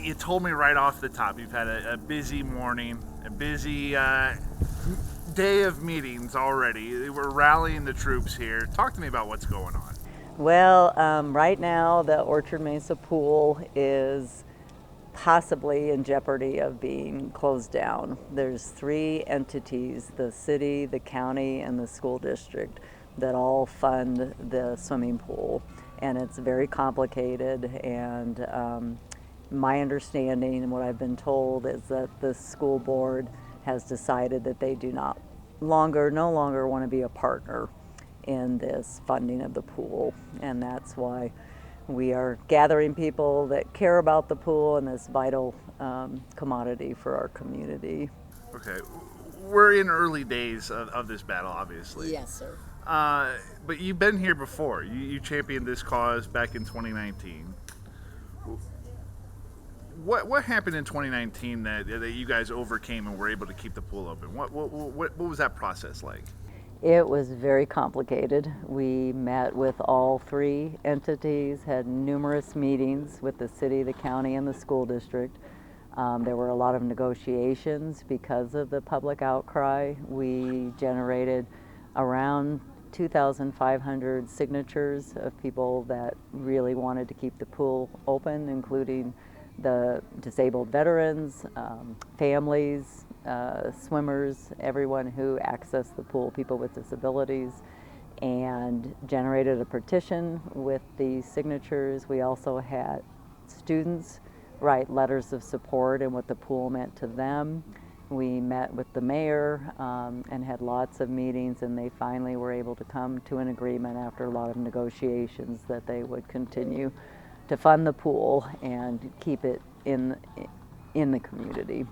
you told me right off the top you've had a busy morning, a busy day of meetings already. We're rallying the troops here. Talk to me about what's going on. Well, right now the Orchard Mesa pool is possibly in jeopardy of being closed down. There's three entities, the city, the county, and the school district, that all fund the swimming pool. And it's very complicated, and my understanding and what I've been told is that the school board has decided that they do no longer want to be a partner in this funding of the pool, and that's why we are gathering people that care about the pool and this vital commodity for our community. Okay, we're in early days of this battle, obviously. Yes, sir. But you've been here before. You championed this cause back in 2019. What happened in 2019 that you guys overcame and were able to keep the pool open? What was that process like? It was very complicated. We met with all three entities, had numerous meetings with the city, the county, and the school district. There were a lot of negotiations because of the public outcry. We generated around 2,500 signatures of people that really wanted to keep the pool open, including the disabled veterans, families, swimmers, everyone who accessed the pool, people with disabilities, and generated a petition with the signatures. We also had students write letters of support and what the pool meant to them. We met with the mayor and had lots of meetings, and they finally were able to come to an agreement after a lot of negotiations that they would continue to fund the pool and keep it in the community.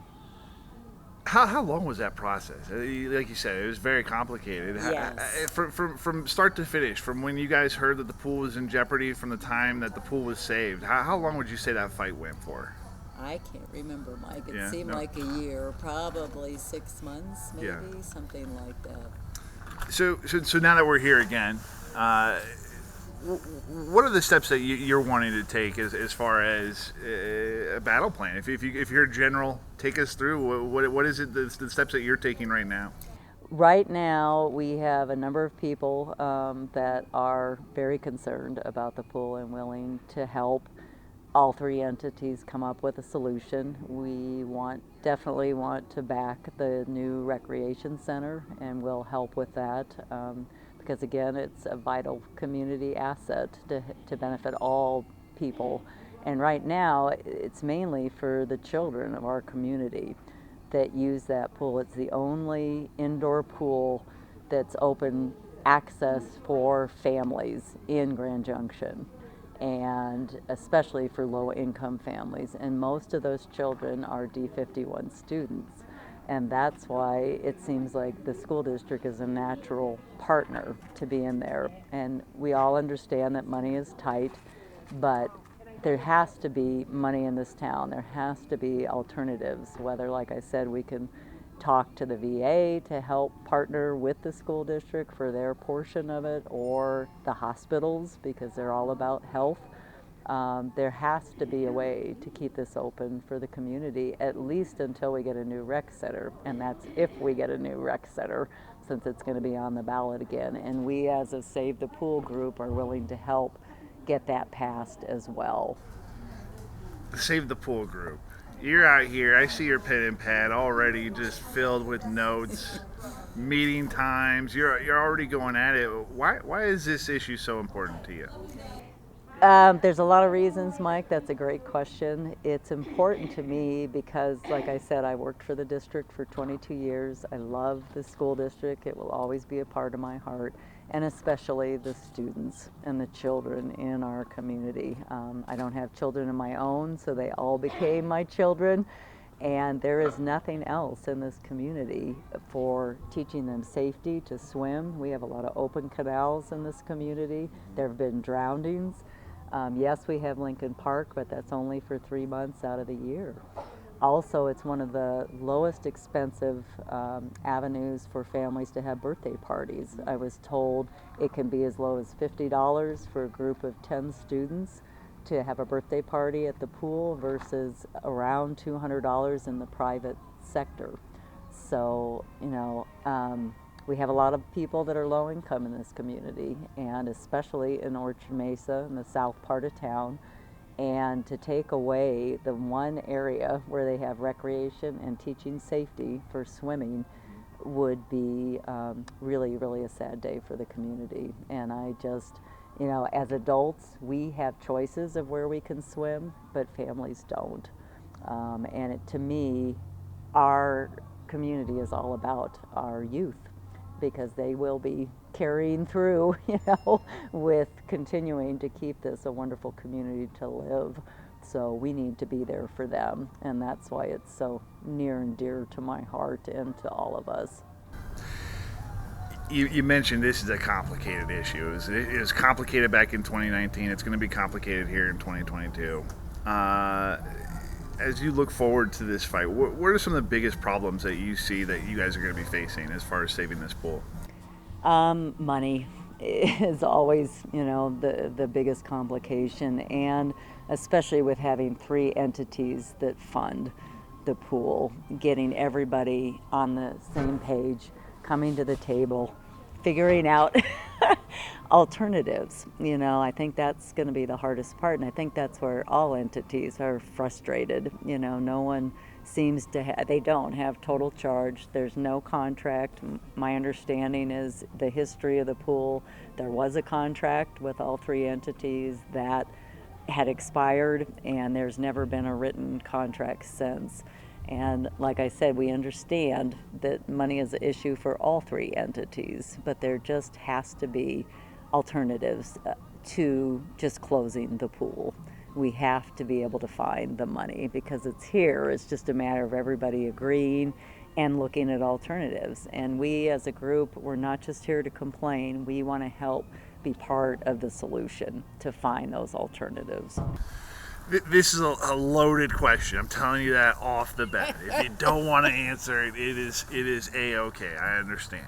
How long was that process? Like you said, it was very complicated. Yes. From start to finish, from when you guys heard that the pool was in jeopardy, from the time that the pool was saved, how long would you say that fight went for? I can't remember, Mike. It Yeah, seemed no. like a year, probably 6 months, maybe, Yeah. something like that. So now that we're here again, what are the steps that you're wanting to take as far as a battle plan? If you're a general, take us through what is it the steps that you're taking right now? Right now, we have a number of people that are very concerned about the pool and willing to help all three entities come up with a solution. We definitely want to back the new recreation center, and we'll help with that. Because again, it's a vital community asset to benefit all people. And right now, it's mainly for the children of our community that use that pool. It's the only indoor pool that's open access for families in Grand Junction, and especially for low-income families. And most of those children are D51 students. And that's why it seems like the school district is a natural partner to be in there. And we all understand that money is tight, but there has to be money in this town. There has to be alternatives, whether, like I said, we can talk to the VA to help partner with the school district for their portion of it, or the hospitals, because they're all about health. There has to be a way to keep this open for the community, at least until we get a new rec center, and that's if we get a new rec center, since it's going to be on the ballot again. And we, as a Save the Pool group, are willing to help get that passed as well. Save the Pool group. You're out here. I see your pen and pad already just filled with notes, meeting times. You're already going at it. Why is this issue so important to you? There's a lot of reasons, Mike. That's a great question. It's important to me because, like I said, I worked for the district for 22 years. I love the school district. It will always be a part of my heart, and especially the students and the children in our community. I don't have children of my own, so they all became my children. And there is nothing else in this community for teaching them safety to swim. We have a lot of open canals in this community. There have been drownings. Yes, we have Lincoln Park, but that's only for 3 months out of the year. Also, it's one of the lowest expensive avenues for families to have birthday parties. I was told it can be as low as $50 for a group of 10 students to have a birthday party at the pool versus around $200 in the private sector. So, we have a lot of people that are low income in this community, and especially in Orchard Mesa in the south part of town. And to take away the one area where they have recreation and teaching safety for swimming would be really, really a sad day for the community. And I just, as adults, we have choices of where we can swim, but families don't. To me, our community is all about our youth, because they will be carrying through, with continuing to keep this a wonderful community to live. So we need to be there for them, and that's why it's so near and dear to my heart and to all of us. You mentioned this is a complicated issue. It was complicated back in 2019. It's going to be complicated here in 2022. As you look forward to this fight, what are some of the biggest problems that you see that you guys are going to be facing as far as saving this pool? Money is always, the biggest complication, and especially with having three entities that fund the pool, getting everybody on the same page, coming to the table, figuring out alternatives. I think that's going to be the hardest part, and I think that's where all entities are frustrated. No one seems to they don't have total charge. There's no contract. My understanding is the history of the pool, there was a contract with all three entities that had expired, and there's never been a written contract since. And like I said, we understand that money is an issue for all three entities, but there just has to be alternatives to just closing the pool. We have to be able to find the money, because it's here. It's just a matter of everybody agreeing and looking at alternatives. And we as a group, we're not just here to complain. We want to help be part of the solution to find those alternatives. This is a loaded question. I'm telling you that off the bat. If you don't want to answer it, it is A-okay. I understand.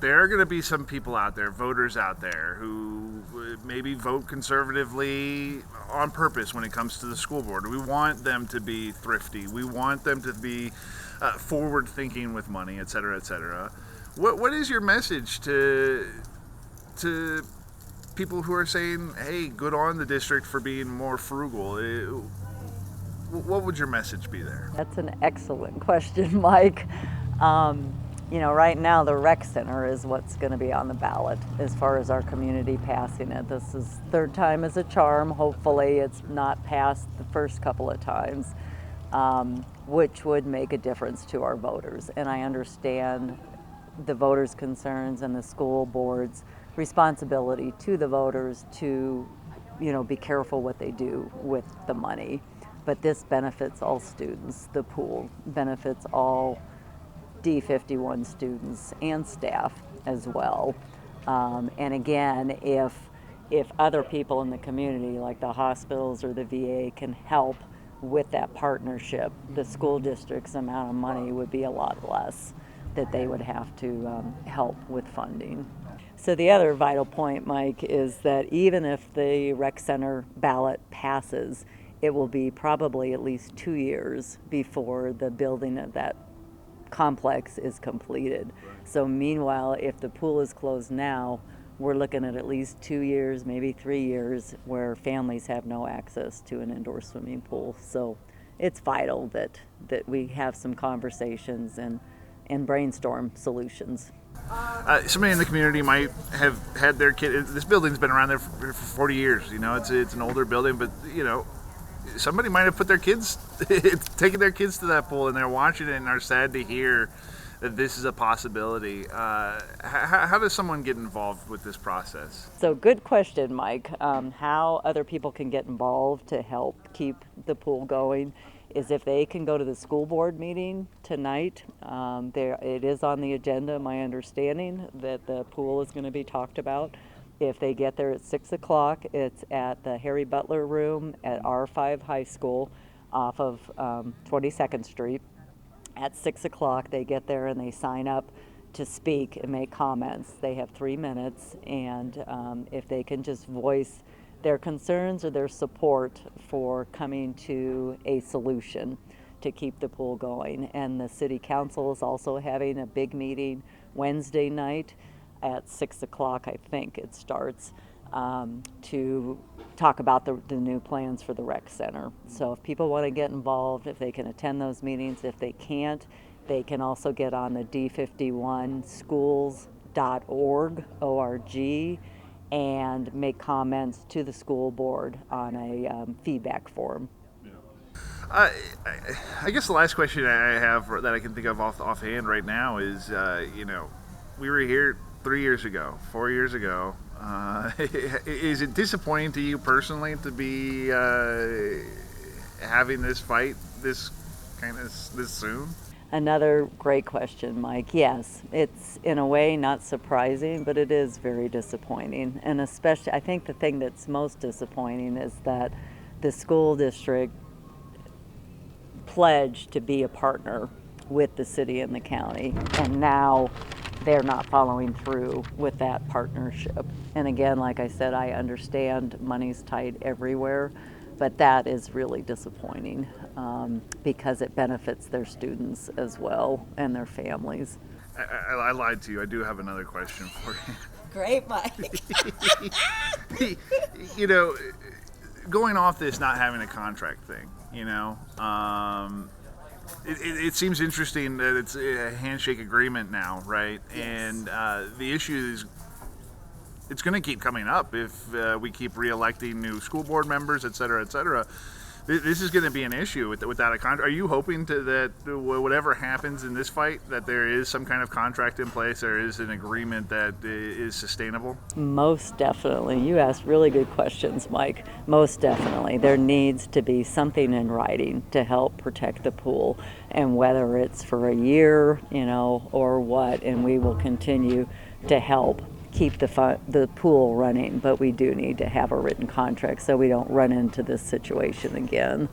There are going to be some people out there, voters out there, who maybe vote conservatively on purpose when it comes to the school board. We want them to be thrifty. We want them to be forward-thinking with money, et cetera, et cetera. What is your message to people who are saying, hey, good on the district for being more frugal? What would your message be there? That's an excellent question, Mike. Right now the rec center is what's going to be on the ballot as far as our community passing it. This is third time as a charm. Hopefully it's not passed the first couple of times, which would make a difference to our voters. And I understand the voters' concerns and the school board's responsibility to the voters to, be careful what they do with the money. But this benefits all students. The pool benefits all D51 students and staff as well. And again, if other people in the community, like the hospitals or the VA, can help with that partnership, the school district's amount of money would be a lot less that they would have to help with funding. So the other vital point, Mike, is that even if the rec center ballot passes, it will be probably at least 2 years before the building of that complex is completed. So meanwhile, if the pool is closed now, we're looking at least 2 years, maybe 3 years, where families have no access to an indoor swimming pool. So it's vital that we have some conversations and brainstorm solutions. Somebody in the community might have had their kid. This building's been around there for 40 years. It's an older building, but somebody might have put their kids, taken their kids to that pool, and they're watching it and are sad to hear that this is a possibility. How does someone get involved with this process? So good question, Mike. How other people can get involved to help keep the pool going is if they can go to the school board meeting tonight. It is on the agenda, my understanding, that the pool is going to be talked about. If they get there at 6 o'clock, it's at the Harry Butler Room at R5 High School off of 22nd Street. At 6 o'clock, they get there and they sign up to speak and make comments. They have 3 minutes, and if they can just voice their concerns or their support for coming to a solution to keep the pool going. And the city council is also having a big meeting Wednesday night at 6 o'clock, I think it starts, to talk about the new plans for the rec center. So if people want to get involved, if they can attend those meetings, if they can't, they can also get on the d51schools.org, O-R-G, and make comments to the school board on a feedback form. I guess the last question I have that I can think of offhand right now is, we were here 3 years ago, 4 years ago. Is it disappointing to you personally to be having this fight this soon? Another great question, Mike. Yes, it's in a way not surprising, but it is very disappointing. And especially, I think the thing that's most disappointing is that the school district pledged to be a partner with the city and the county, and now they're not following through with that partnership. And again, like I said, I understand money's tight everywhere, but that is really disappointing because it benefits their students as well and their families. I lied to you. I do have another question for you. Great, Mike. Going off this not having a contract thing, it seems interesting that it's a handshake agreement now, right? Yes. And the issue is it's going to keep coming up if we keep re-electing new school board members, et cetera, et cetera. This is going to be an issue without a contract. Are you hoping that whatever happens in this fight, that there is some kind of contract in place, there is an agreement that is sustainable? Most definitely. You asked really good questions, Mike. Most definitely. There needs to be something in writing to help protect the pool, and whether it's for a year, or what, and we will continue to help keep the pool running, but we do need to have a written contract so we don't run into this situation again.